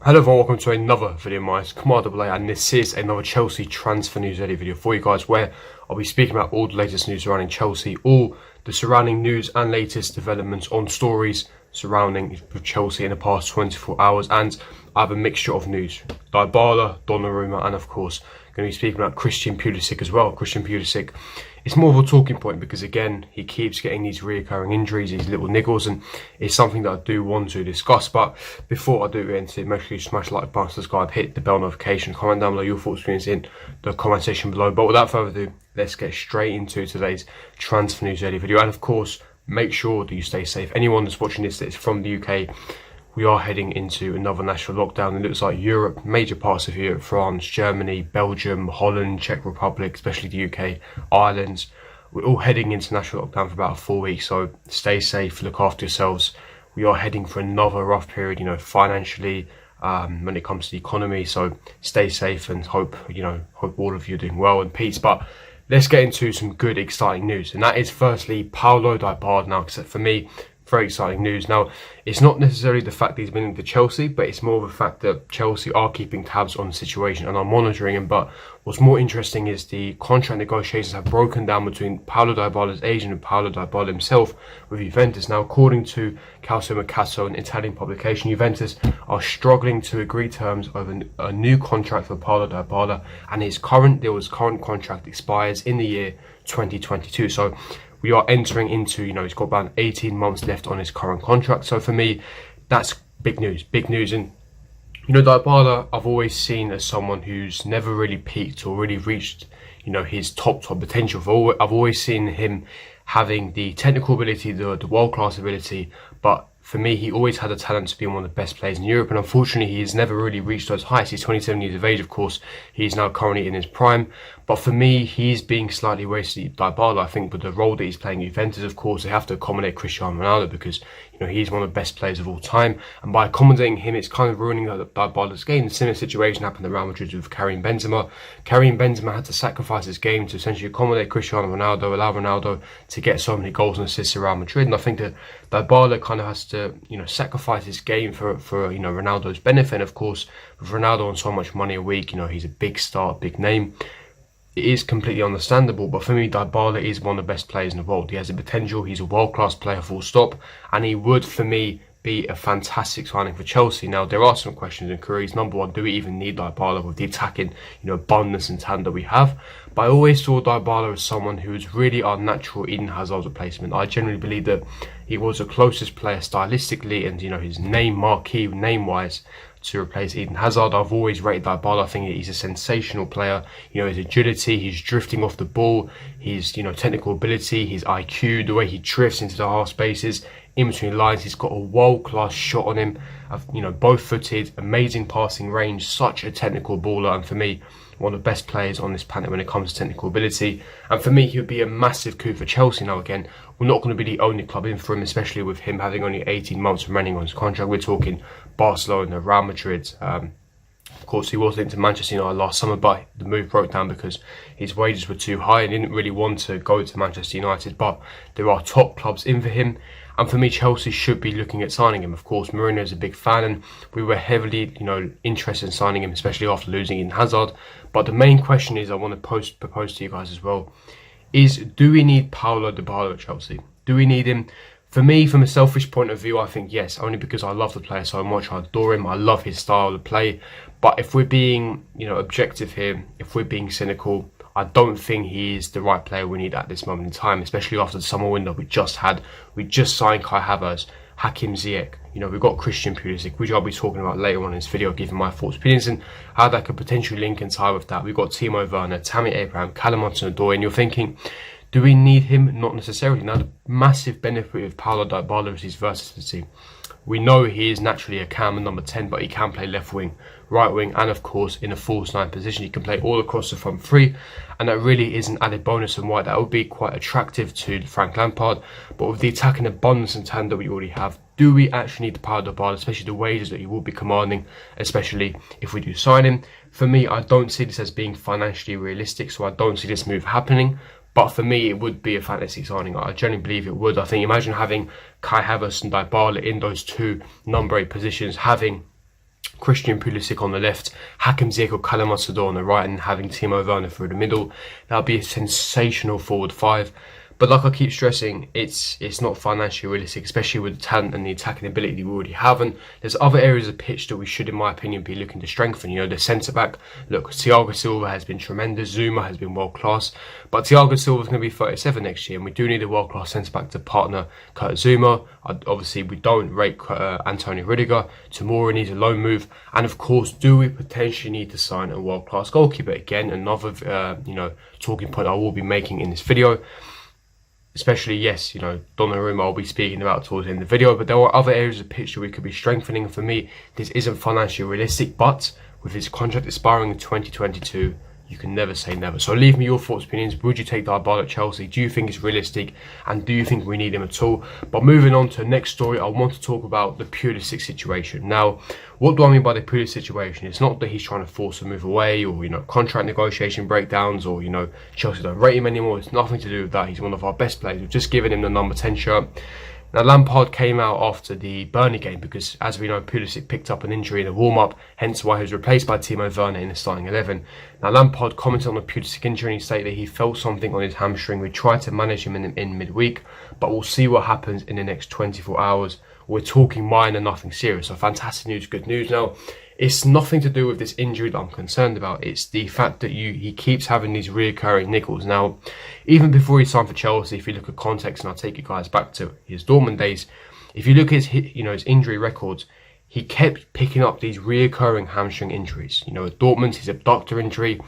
Hello everyone, welcome to another video of mine. It's Kemal AA, and this is another Chelsea transfer news edit video for you guys, where I'll be speaking about all the latest news surrounding Chelsea, all the surrounding news and latest developments on stories surrounding Chelsea in the past 24 hours. And I have a mixture of news: Dybala, Donnarumma, and of course going to be speaking about Christian Pulisic as well. Christian Pulisic, it's more of a talking point because again he keeps getting these reoccurring injuries, these little niggles, and it's something that I do want to discuss. But before I do get into it, make sure you smash the like button, subscribe, hit the bell notification, comment down below your thoughts and experience in the comment section below. But without further ado, let's get straight into today's transfer news edit video. And of course, make sure that you stay safe. Anyone that's watching this that is from the UK, we are heading into another national lockdown. It looks like Europe, major parts of Europe, France, Germany, Belgium, Holland, Czech Republic, especially the UK, Ireland, we're all heading into national lockdown for about 4 weeks. So stay safe, look after yourselves. We are heading for another rough period, financially, when it comes to the economy. So stay safe and hope all of you are doing well and peace. But let's get into some good, exciting news. And that is firstly Paulo Dybala. Now, for me, very exciting news. Now, it's not necessarily the fact that he's been into Chelsea, but it's more of the fact that Chelsea are keeping tabs on the situation and are monitoring him. But what's more interesting is the contract negotiations have broken down between Paulo Dybala's agent and Paulo Dybala himself with Juventus. Now, according to Calcio Mercato, an Italian publication, Juventus are struggling to agree terms over a new contract for Paulo Dybala, and his current contract expires in the year 2022. So we are entering into, he's got about 18 months left on his current contract. So for me, that's big news. And, Dybala, I've always seen as someone who's never really peaked or really reached, his top potential. I've always seen him having the technical ability, the world-class ability, but for me, he always had the talent to be one of the best players in Europe, and unfortunately, he has never really reached those heights. He's 27 years of age, of course. He's now currently in his prime, but for me, he's being slightly wasted. Dybala, I think, with the role that he's playing at Juventus, of course, they have to accommodate Cristiano Ronaldo because, he's one of the best players of all time, and by accommodating him, it's kind of ruining Dybala's game. A similar situation happened at Real Madrid with Karim Benzema. Karim Benzema had to sacrifice his game to essentially accommodate Cristiano Ronaldo, allow Ronaldo to get so many goals and assists at Real Madrid, and I think that Dybala kind of has to, sacrifice his game for Ronaldo's benefit. And of course, with Ronaldo on so much money a week, he's a big star, big name. It is completely understandable, but for me, Dybala is one of the best players in the world. He has the potential. He's a world-class player, full stop, and he would, for me, be a fantastic signing for Chelsea. Now, there are some questions and queries. Number one, do we even need Dybala with the attacking, abundance and talent that we have? But I always saw Dybala as someone who was really our natural Eden Hazard replacement. I generally believe that he was the closest player stylistically and, his marquee name-wise to replace Eden Hazard. I've always rated Dybala. I think he's a sensational player. His agility, his drifting off the ball, his, technical ability, his IQ, the way he drifts into the half spaces, in between lines. He's got a world-class shot on him, both-footed, amazing passing range, such a technical baller, and for me, one of the best players on this planet when it comes to technical ability. And for me, he would be a massive coup for Chelsea. Now again, we're not going to be the only club in for him, especially with him having only 18 months remaining on his contract. We're talking Barcelona, Real Madrid. Of course, he was linked to Manchester United last summer, but the move broke down because his wages were too high and didn't really want to go to Manchester United. But there are top clubs in for him. And for me, Chelsea should be looking at signing him. Of course, Mourinho is a big fan, and we were heavily, interested in signing him, especially after losing Eden Hazard. But the main question is, I want to propose to you guys as well, is do we need Paulo Dybala at Chelsea? Do we need him? For me, from a selfish point of view, I think yes, only because I love the player so much. I adore him. I love his style of play. But if we're being, objective here, if we're being cynical, I don't think he is the right player we need at this moment in time, especially after the summer window we just had. We just signed Kai Havertz, Hakim Ziyech. We've got Christian Pulisic, which I'll be talking about later on in this video, giving my thoughts, opinions, and how that could potentially link and tie with that. We've got Timo Werner, Tammy Abraham, Callum Hudson-Odoi, and you're thinking, do we need him? Not necessarily. Now, the massive benefit of Paulo Dybala is his versatility. We know he is naturally a cam number 10, but he can play left wing, right wing, and of course in a false 9 position. He can play all across the front three, and that really is an added bonus and why that would be quite attractive to Frank Lampard. But with the attacking abundance and talent that we already have, do we actually need the Paulo Dybala, especially the wages that he will be commanding, especially if we do sign him? For me, I don't see this as being financially realistic, so I don't see this move happening. But for me, it would be a fantasy signing. I genuinely believe it would. I think imagine having Kai Havertz and Dybala in those two number 8 positions, having Christian Pulisic on the left, Hakim Ziyech or Callum Hudson-Odoi on the right, and having Timo Werner through the middle. That would be a sensational forward five. But like I keep stressing, it's not financially realistic, especially with the talent and the attacking ability we already have. And there's other areas of pitch that we should, in my opinion, be looking to strengthen. You know, the centre-back, look, Thiago Silva has been tremendous, Zuma has been world-class, but Thiago Silva is going to be 37 next year, and we do need a world-class centre-back to partner Kurt Zuma. Obviously, we don't rate Antonio Rudiger. Tomorrow needs a loan move. And of course, do we potentially need to sign a world-class goalkeeper? Again, another, talking point I will be making in this video. Especially, yes, Donnarumma I'll be speaking about towards the end of the video, but there are other areas of pitch that we could be strengthening. And for me, this isn't financially realistic, but with his contract expiring in 2022, you can never say never. So leave me your thoughts, opinions. Would you take Dybala at Chelsea? Do you think it's realistic? And do you think we need him at all? But moving on to the next story, I want to talk about the Pulisic situation. Now, what do I mean by the Pulisic situation? It's not that he's trying to force a move away or, contract negotiation breakdowns or, Chelsea don't rate him anymore. It's nothing to do with that. He's one of our best players. We've just given him the number 10 shirt. Now, Lampard came out after the Burnley game because, as we know, Pulisic picked up an injury in the warm-up, hence why he was replaced by Timo Werner in the starting 11. Now, Lampard commented on the Pulisic injury and he stated that he felt something on his hamstring. We tried to manage him in midweek, but we'll see what happens in the next 24 hours. We're talking minor, nothing serious. So fantastic news, good news. Now, it's nothing to do with this injury that I'm concerned about. It's the fact that he keeps having these reoccurring niggles. Now, even before he signed for Chelsea, if you look at context, and I'll take you guys back to his Dortmund days, if you look at his injury records, he kept picking up these reoccurring hamstring injuries. At Dortmund, his abductor injury,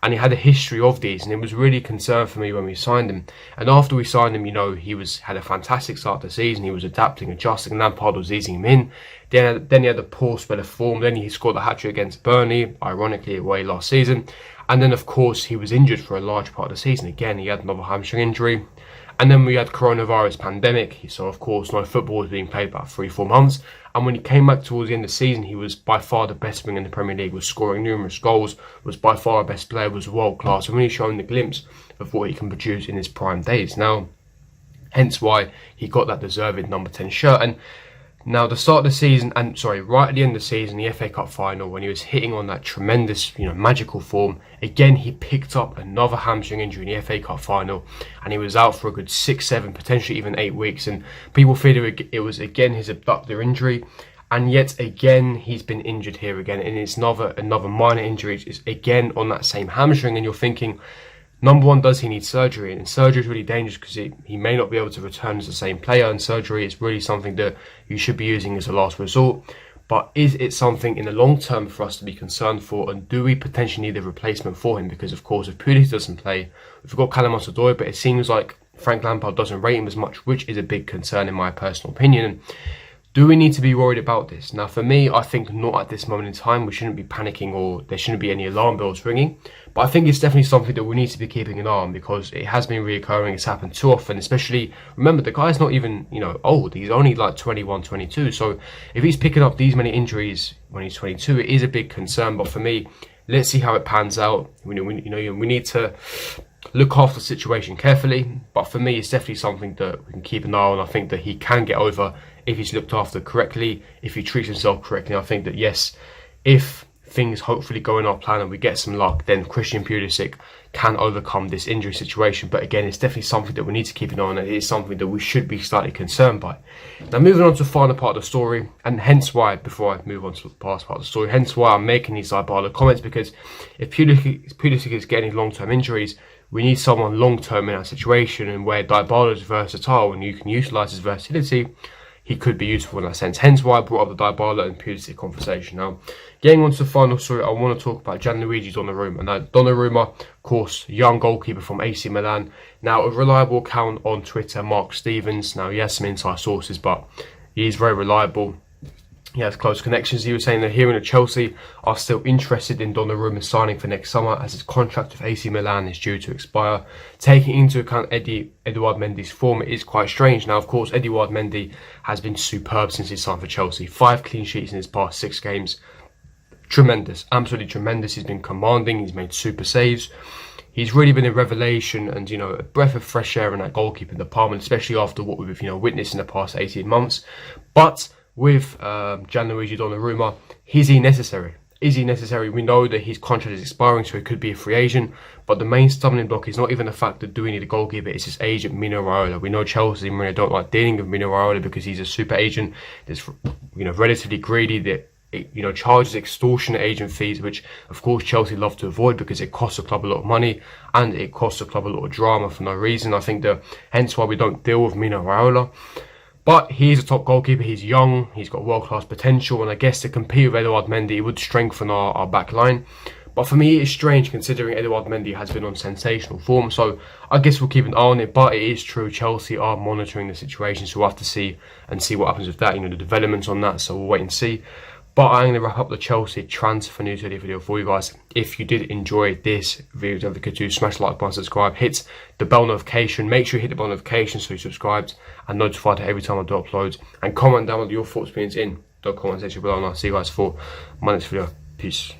and he had a history of these, and it was really a concern for me when we signed him. And after we signed him, he had a fantastic start to the season. He was adapting, adjusting, and Lampard was easing him in. Then he had a poor spell of form. Then he scored the hat-trick against Burnley, ironically away last season. And then, of course, he was injured for a large part of the season. Again, he had another hamstring injury. And then we had coronavirus pandemic. So, of course, no football was being played about 3-4 months. And when he came back towards the end of the season, he was by far the best winger in the Premier League, was scoring numerous goals, was by far our best player, was world-class, and really showing the glimpse of what he can produce in his prime days. Now, hence why he got that deserved number 10 shirt. And now, the start of the season, right at the end of the season, the FA Cup final, when he was hitting on that tremendous, magical form, again, he picked up another hamstring injury in the FA Cup final, and he was out for a good 6, 7, potentially even 8 weeks, and people feared it was, again, his abductor injury, and yet, again, he's been injured here again, and it's another minor injury. It's again on that same hamstring, and you're thinking, number one, does he need surgery? And surgery is really dangerous because he may not be able to return as the same player, and surgery is really something that you should be using as a last resort. But is it something in the long term for us to be concerned for, and do we potentially need a replacement for him? Because, of course, if Pulisic doesn't play, we've got Callum Hudson-Odoi, but it seems like Frank Lampard doesn't rate him as much, which is a big concern in my personal opinion. Do we need to be worried about this? Now, for me, I think not at this moment in time. We shouldn't be panicking, or there shouldn't be any alarm bells ringing. But I think it's definitely something that we need to be keeping an eye on, because it has been reoccurring. It's happened too often, especially, remember, the guy's not even, old. He's only like 21, 22. So if he's picking up these many injuries when he's 22, it is a big concern. But for me, let's see how it pans out. We need to look after the situation carefully. But for me, it's definitely something that we can keep an eye on. I think that he can get over if he's looked after correctly, if he treats himself correctly. I think that, yes, if things hopefully go in our plan and we get some luck, then Christian Pulisic can overcome this injury situation. But again, it's definitely something that we need to keep an eye on, and it is something that we should be slightly concerned by. Now, moving on to the final part of the story, and hence why, before I move on to the past part of the story, hence why I'm making these Dybala comments, because if Pulisic is getting long-term injuries, we need someone long-term in that situation, and where Dybala is versatile and you can utilise his versatility, he could be useful in that sense. Hence why I brought up the Dybala and Pulisic conversation. Now, getting on to the final story, I want to talk about Gianluigi Donnarumma. Now, Donnarumma, of course, young goalkeeper from AC Milan. Now, a reliable account on Twitter, Mark Stevens. Now, he has some inside sources, but he is very reliable. He has close connections. He was saying that here in Chelsea are still interested in Donnarumma signing for next summer, as his contract with AC Milan is due to expire. Taking into account Edouard Mendy's form, it is quite strange. Now, of course, Edouard Mendy has been superb since he signed for Chelsea. 5 clean sheets in his past 6 games. Tremendous, absolutely tremendous. He's been commanding. He's made super saves. He's really been a revelation and, a breath of fresh air in that goalkeeping department, especially after what we've, witnessed in the past 18 months. But with Gianluigi Donnarumma. Is he necessary? Is he necessary? We know that his contract is expiring, so he could be a free agent. But the main stumbling block is not even the fact that do we need a goalkeeper, it's his agent, Mino Raiola. We know Chelsea and Mourinho don't like dealing with Mino Raiola because he's a super agent that's, relatively greedy, that charges extortionate agent fees, which of course Chelsea love to avoid because it costs the club a lot of money and it costs the club a lot of drama for no reason. I think that hence why we don't deal with Mino Raiola. But he's a top goalkeeper, he's young, he's got world-class potential, and I guess to compete with Edouard Mendy, it would strengthen our back line. But for me, it's strange considering Edouard Mendy has been on sensational form, so I guess we'll keep an eye on it. But it is true, Chelsea are monitoring the situation, so we'll have to see what happens with that, the developments on that, so we'll wait and see. But I'm going to wrap up the Chelsea transfer news video for you guys. If you did enjoy this video, don't forget to smash the like button, subscribe, hit the bell notification. Make sure you hit the bell notification so you're subscribed and notified every time I do upload. And comment down with your thoughts, opinions in the comment section below. And I'll see you guys for my next video. Peace.